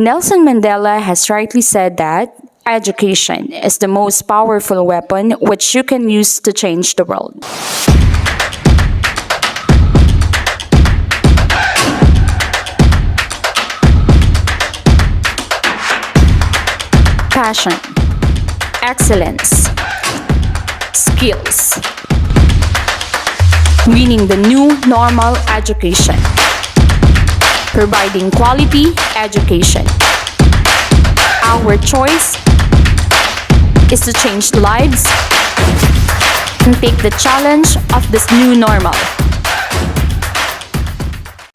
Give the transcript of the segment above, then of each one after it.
Nelson Mandela has rightly said that education is the most powerful weapon which you can use to change the world. Passion, excellence, skills. Winning the new normal education. Providing quality education. Our choice is to change lives and take the challenge of this new normal.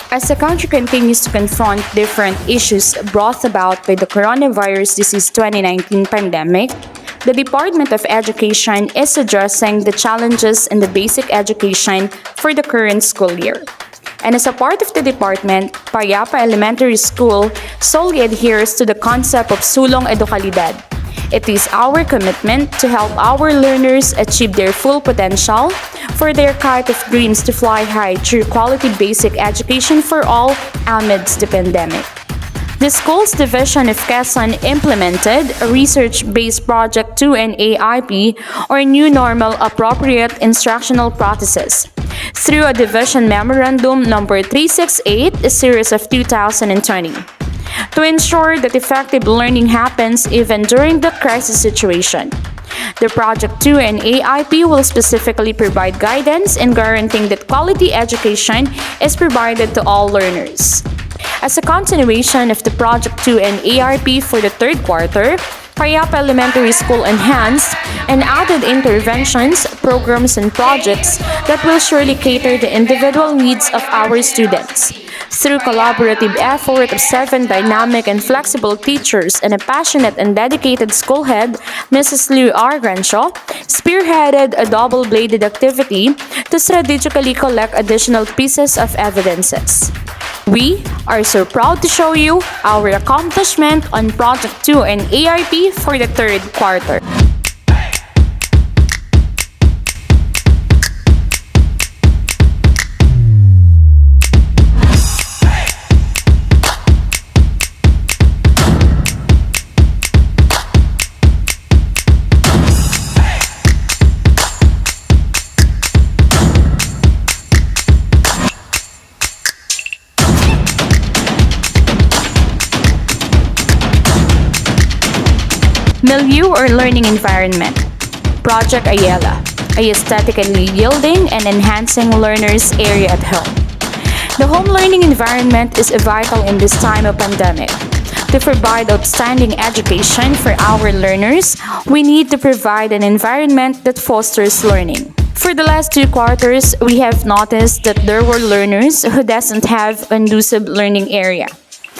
As the country continues to confront different issues brought about by the coronavirus disease 2019 pandemic, the Department of Education is addressing the challenges in the basic education for the current school year. And as a part of the department, PAYAPA Elementary School solely adheres to the concept of sulong edukalidad. It is our commitment to help our learners achieve their full potential for their kite of dreams to fly high through quality basic education for all amidst the pandemic. The Schools Division of Quezon implemented a research-based project 2N-AIP, or New Normal Appropriate Instructional Practices, through a division memorandum number 368, a series of 2020. To ensure that effective learning happens even during the crisis situation. The Project 2N-AIP will specifically provide guidance in guaranteeing that quality education is provided to all learners. As a continuation of the Project 2N-AIP for the third quarter, PAYAPA Elementary School enhanced and added interventions, programs, and projects that will surely cater the individual needs of our students. Through collaborative effort of 7 dynamic and flexible teachers and a passionate and dedicated school head, Mrs. Liu R. Rancho, spearheaded a double-bladed activity to strategically collect additional pieces of evidences. We are so proud to show you our accomplishment on Project 2N-AIP for the third quarter. Milieu or learning environment. Project Ayala, a aesthetically yielding and enhancing learners' area at home. The home learning environment is vital in this time of pandemic. To provide outstanding education for our learners, we need to provide an environment that fosters learning. For the last 2 quarters, we have noticed that there were learners who doesn't have a conducive learning area.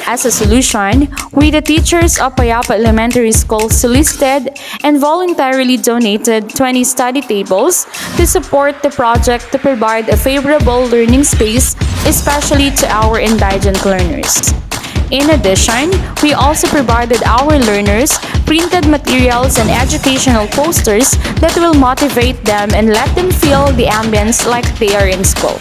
As a solution, we, the teachers of PAYAPA Elementary School, solicited and voluntarily donated 20 study tables to support the project to provide a favorable learning space, especially to our indigent learners. In addition, we also provided our learners printed materials and educational posters that will motivate them and let them feel the ambience like they are in school.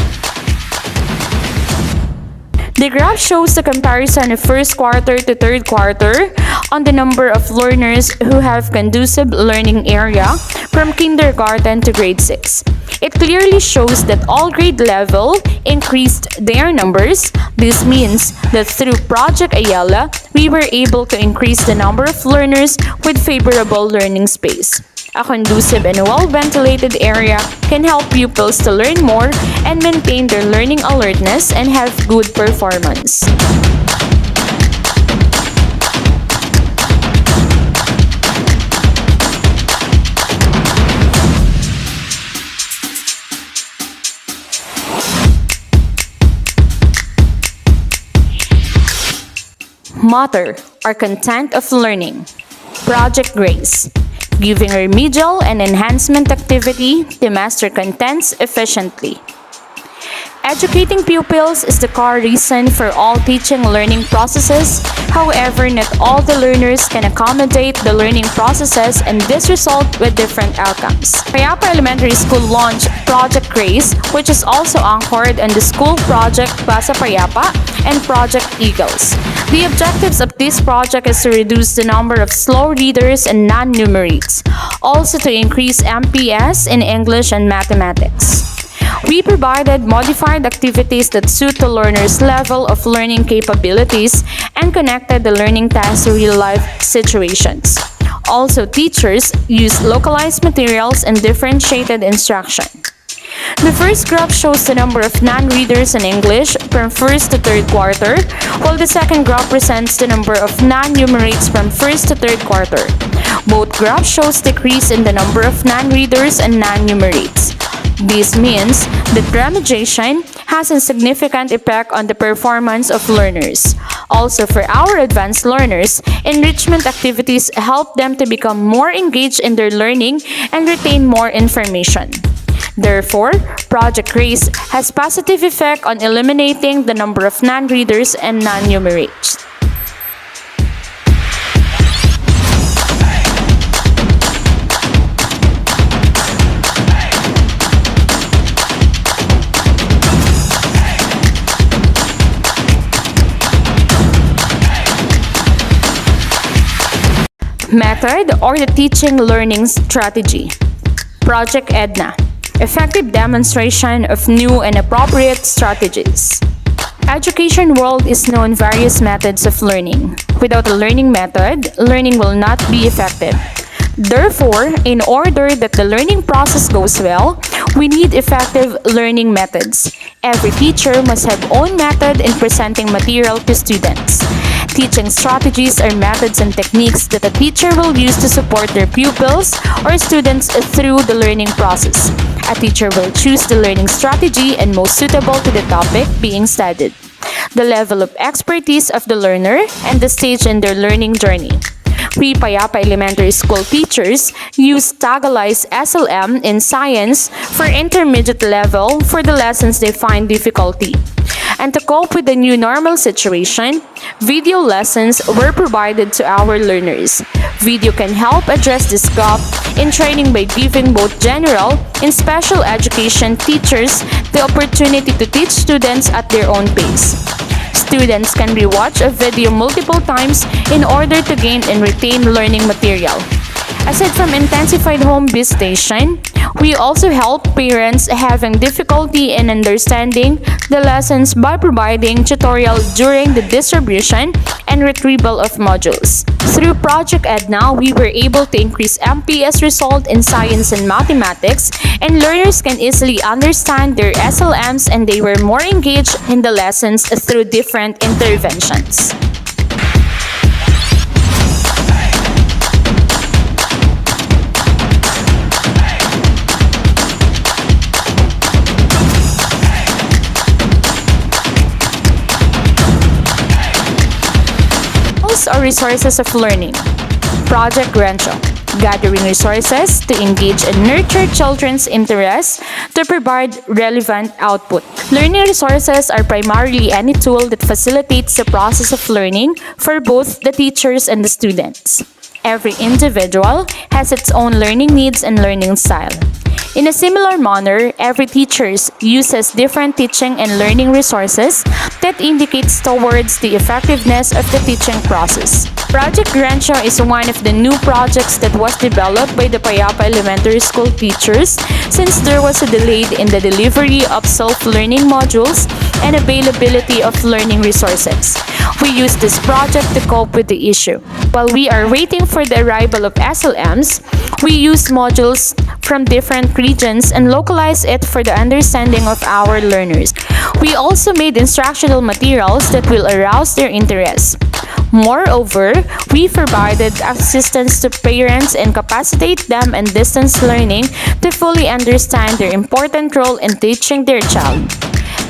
The graph shows the comparison of first quarter to third quarter on the number of learners who have conducive learning area from kindergarten to grade 6. It clearly shows that all grade level increased their numbers. This means that through Project Ayala, we were able to increase the number of learners with favorable learning space. A conducive and well-ventilated area can help pupils to learn more and maintain their learning alertness and have good performance. Mother or content of learning. Project Grace. Giving remedial and enhancement activity to master contents efficiently. Educating pupils is the core reason for all teaching and learning processes. However, not all the learners can accommodate the learning processes, and this results with different outcomes. PAYAPA Elementary School launched Project Grace, which is also anchored on the school project Basa PAYAPA and Project Eagles. The objectives of this project is to reduce the number of slow readers and non-numerates, also to increase MPS in English and mathematics. We provided modified activities that suit the learner's level of learning capabilities and connected the learning tasks to real-life situations. Also, teachers used localized materials and differentiated instruction. The first graph shows the number of non-readers in English from first to third quarter, while the second graph presents the number of non-numerates from first to third quarter. Both graphs shows decrease in the number of non-readers and non-numerates. This means that remediation has a significant effect on the performance of learners. Also, for our advanced learners, enrichment activities help them to become more engaged in their learning and retain more information. Therefore, Project Grace has positive effect on eliminating the number of non-readers and non-numerates. Method or the teaching learning strategy. Project EDNA. Effective demonstration of new and appropriate strategies. Education world is known various methods of learning. Without a learning method, learning will not be effective. Therefore, in order that the learning process goes well, we need effective learning methods. Every teacher must have own method in presenting material to students. Teaching strategies are methods and techniques that a teacher will use to support their pupils or students through the learning process. A teacher will choose the learning strategy and most suitable to the topic being studied, the level of expertise of the learner, and the stage in their learning journey. We PAYAPA Elementary School teachers use tagalized SLM in science for intermediate level for the lessons they find difficulty. And to cope with the new normal situation, video lessons were provided to our learners. Video can help address this gap in training by giving both general and special education teachers the opportunity to teach students at their own pace. Students can rewatch a video multiple times in order to gain and retain learning material. Aside from intensified home visitation, we also help parents having difficulty in understanding the lessons by providing tutorial during the distribution and retrieval of modules. Through Project EDNA, we were able to increase MPS result in science and mathematics, and learners can easily understand their SLMs and they were more engaged in the lessons through different interventions. Or resources of learning. Project Rancho. Gathering resources to engage and nurture children's interests to provide relevant output. Learning resources are primarily any tool that facilitates the process of learning for both the teachers and the students. Every individual has its own learning needs and learning style. In a similar manner, every teacher uses different teaching and learning resources that indicates towards the effectiveness of the teaching process. Project Rancho is one of the new projects that was developed by the PAYAPA Elementary School teachers since there was a delay in the delivery of self-learning modules and availability of learning resources. We used this project to cope with the issue. While we are waiting for the arrival of SLMs, we use modules from different regions and localize it for the understanding of our learners. We also made instructional materials that will arouse their interest. Moreover, we provided assistance to parents and capacitate them in distance learning to fully understand their important role in teaching their child.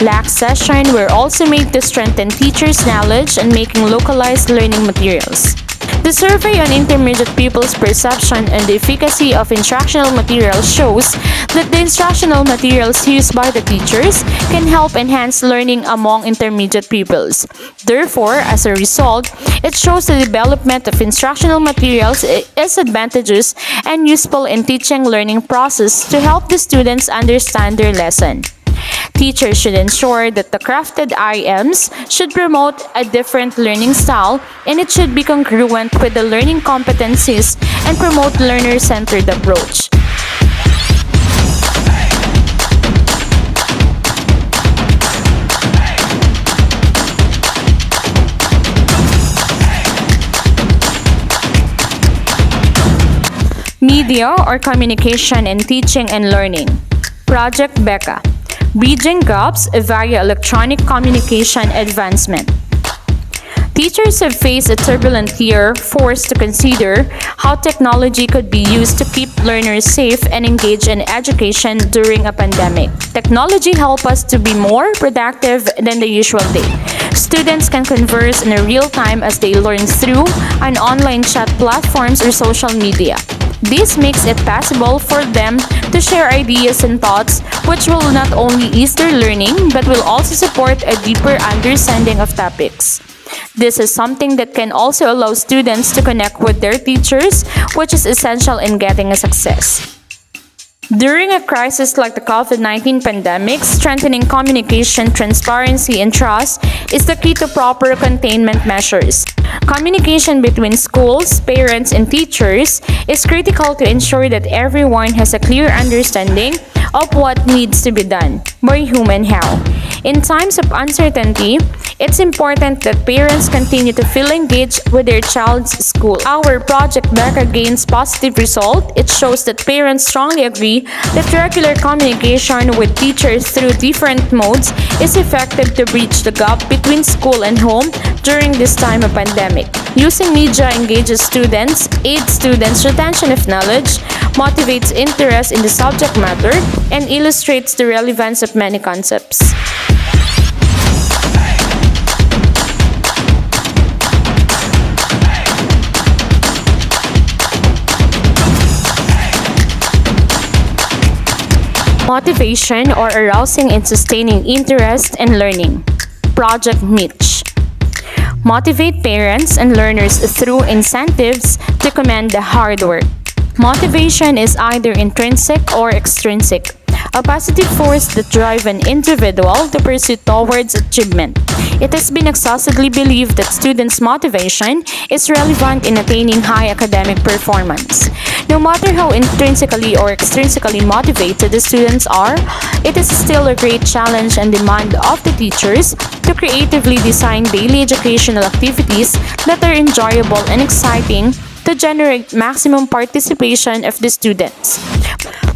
LAC sessions were also made to strengthen teachers' knowledge and making localized learning materials. The survey on intermediate pupils' perception and the efficacy of instructional materials shows that the instructional materials used by the teachers can help enhance learning among intermediate pupils. Therefore, as a result, it shows the development of instructional materials is advantageous and useful in teaching learning process to help the students understand their lesson. Teachers should ensure that the crafted IMs should promote a different learning style, and it should be congruent with the learning competencies and promote learner-centered approach. Media or communication in teaching and learning. Project Becca. Bridging gaps via electronic communication advancement. Teachers have faced a turbulent year, forced to consider how technology could be used to keep learners safe and engaged in education during a pandemic. Technology helps us to be more productive than the usual day. Students can converse in real time as they learn through an online chat platforms or social media. This makes it possible for them to share ideas and thoughts, which will not only ease their learning but will also support a deeper understanding of topics. This is something that can also allow students to connect with their teachers, which is essential in getting a success. During a crisis like the COVID-19 pandemic, strengthening communication, transparency, and trust is the key to proper containment measures. Communication between schools, parents, and teachers is critical to ensure that everyone has a clear understanding of what needs to be done, by whom and how. In times of uncertainty, it's important that parents continue to feel engaged with their child's school. Our Project Becca gains positive result. It shows that parents strongly agree that regular communication with teachers through different modes is effective to bridge the gap between school and home during this time of pandemic. Using media engages students, aids students' retention of knowledge, motivates interest in the subject matter, and illustrates the relevance of many concepts. Motivation or arousing and sustaining interest in learning. Project Mitch. Motivate parents and learners through incentives to commend the hard work. Motivation is either intrinsic or extrinsic, a positive force that drives an individual to pursue towards achievement. It has been exhaustively believed that students' motivation is relevant in attaining high academic performance. No matter how intrinsically or extrinsically motivated the students are, it is still a great challenge and demand of the teachers to creatively design daily educational activities that are enjoyable and exciting to generate maximum participation of the students.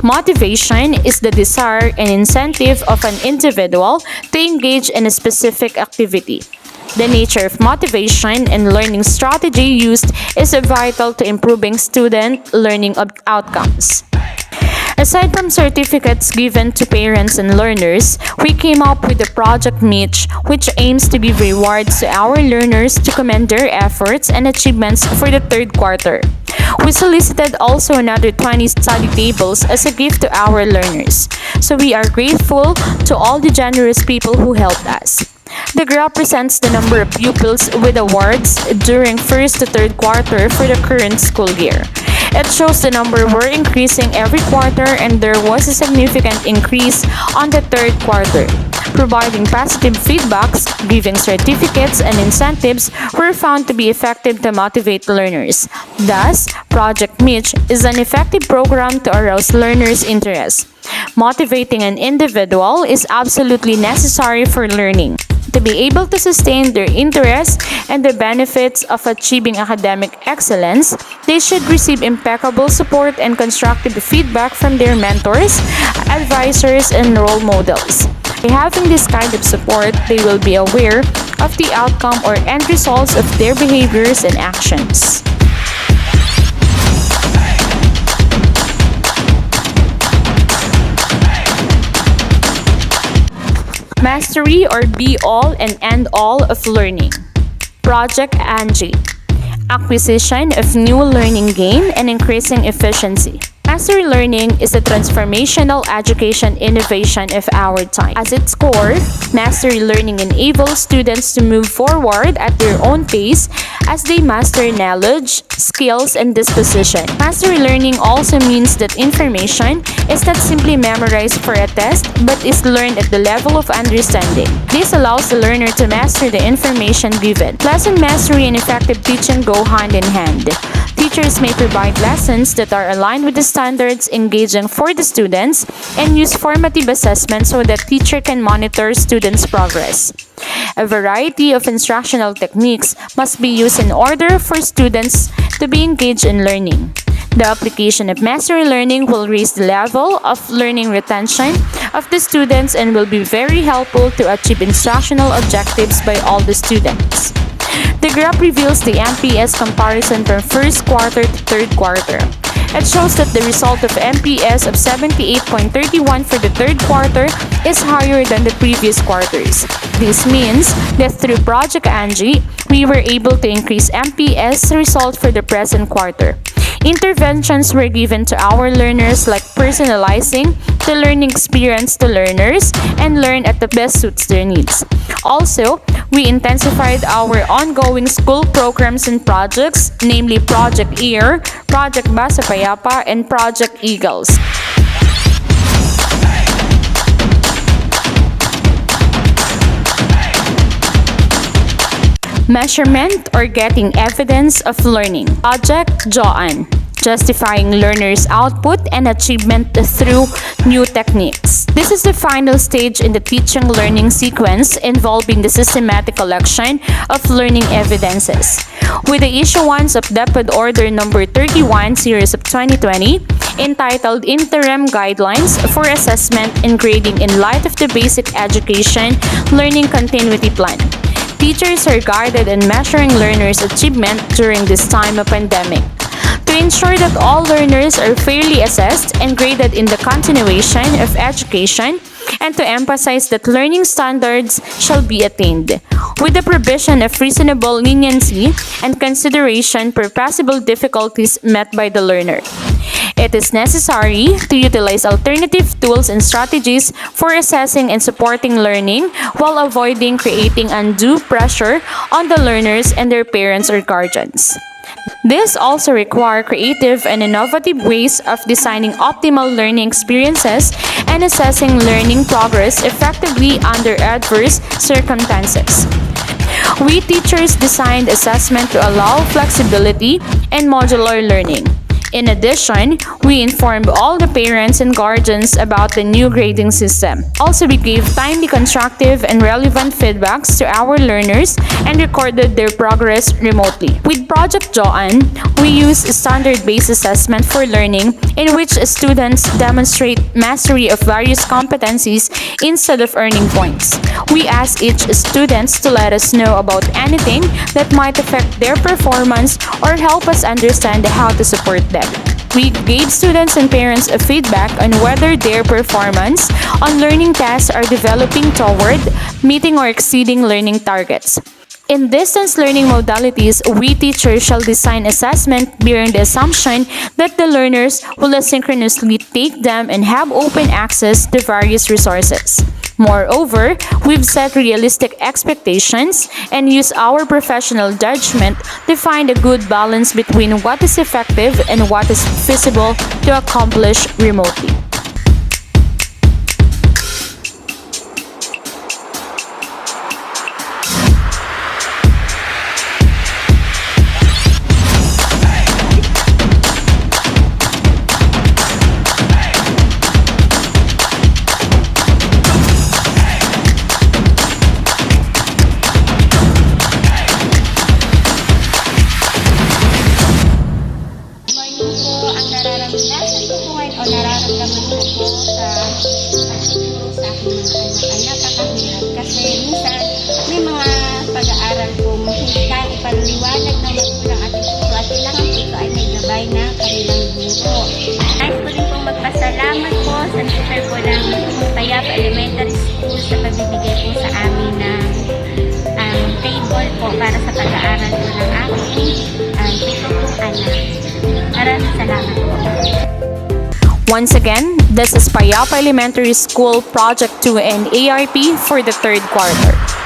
Motivation is the desire and incentive of an individual to engage in a specific activity. The nature of motivation and learning strategy used is vital to improving student learning outcomes. Aside from certificates given to parents and learners, we came up with the Project Mitch, which aims to give rewards to our learners to commend their efforts and achievements for the third quarter. We solicited also another 20 study tables as a gift to our learners. So we are grateful to all the generous people who helped us. The graph presents the number of pupils with awards during first to third quarter for the current school year. It shows the number were increasing every quarter and there was a significant increase on the third quarter. Providing positive feedbacks, giving certificates, and incentives were found to be effective to motivate learners. Thus, Project Mitch is an effective program to arouse learners' interest. Motivating an individual is absolutely necessary for learning. To be able to sustain their interest and the benefits of achieving academic excellence, they should receive impeccable support and constructive feedback from their mentors, advisors, and role models. By having this kind of support, they will be aware of the outcome or end results of their behaviors and actions. Mastery or be all and end all of learning. Project Angie. acquisition of new learning gain, and increasing efficiency. Mastery learning is a transformational education innovation of our time. As its core, mastery learning enables students to move forward at their own pace as they master knowledge, skills, and disposition. Mastery learning also means that information is not simply memorized for a test, but is learned at the level of understanding. This allows the learner to master the information given. Lesson mastery and effective teaching go hand in hand. Teachers may provide lessons that are aligned with the standards, engaging for the students, and use formative assessment so that teacher can monitor students' progress. A variety of instructional techniques must be used in order for students to be engaged in learning. The application of mastery learning will raise the level of learning retention of the students and will be very helpful to achieve instructional objectives by all the students. The graph reveals the MPS comparison from first quarter to third quarter. It shows that the result of MPS of 78.31 for the third quarter is higher than the previous quarters. This means that through Project Angie, we were able to increase MPS result for the present quarter. Interventions were given to our learners like personalizing the learning experience to learners and learn at the best suits their needs. Also, we intensified our ongoing school programs and projects, namely Project EAR, Project Basa PAYAPA, and Project Eagles. Measurement or getting evidence of learning. Project JOAN, justifying learners' output and achievement through new techniques. This is the final stage in the teaching learning sequence involving the systematic collection of learning evidences. With the issuance of DepEd Order Number 31 Series of 2020, entitled Interim Guidelines for Assessment and Grading in Light of the Basic Education Learning Continuity Plan. Teachers are guided in measuring learners' achievement during this time of pandemic. To ensure that all learners are fairly assessed and graded in the continuation of education, and to emphasize that learning standards shall be attained, with the provision of reasonable leniency and consideration for possible difficulties met by the learner. It is necessary to utilize alternative tools and strategies for assessing and supporting learning while avoiding creating undue pressure on the learners and their parents or guardians. This also requires creative and innovative ways of designing optimal learning experiences and assessing learning progress effectively under adverse circumstances. We teachers designed assessment to allow flexibility and modular learning. In addition, we informed all the parents and guardians about the new grading system. Also, we gave timely, constructive, and relevant feedbacks to our learners and recorded their progress remotely. With Project JOAN, we use standard-based assessment for learning in which students demonstrate mastery of various competencies instead of earning points. We ask each student to let us know about anything that might affect their performance or help us understand how to support them. We gave students and parents a feedback on whether their performance on learning tasks are developing toward meeting or exceeding learning targets. In distance learning modalities, we teachers shall design assessment bearing the assumption that the learners will asynchronously take them and have open access to various resources. Moreover, we've set realistic expectations and use our professional judgment to find a good balance between what is effective and what is feasible to accomplish remotely. Nararamdaman ko po ngayon o nararamdaman ko po sa pagtuturo sa aking mga anak ay napakahirap kasi minsan may mga pag-aaral po hindi kaya ipaliwanag ng magulang at ituturo at kailangan po ito ay may gabay na kanilang guro. Nais ko rin pong magpasalamat po sa teacher po ng PAYAPA Elementary School sa pagbibigay po sa amin ng table po para sa pag-aaral po ng aking Once again, this is PAYAPA Elementary School Project 2N-AIP for the third quarter.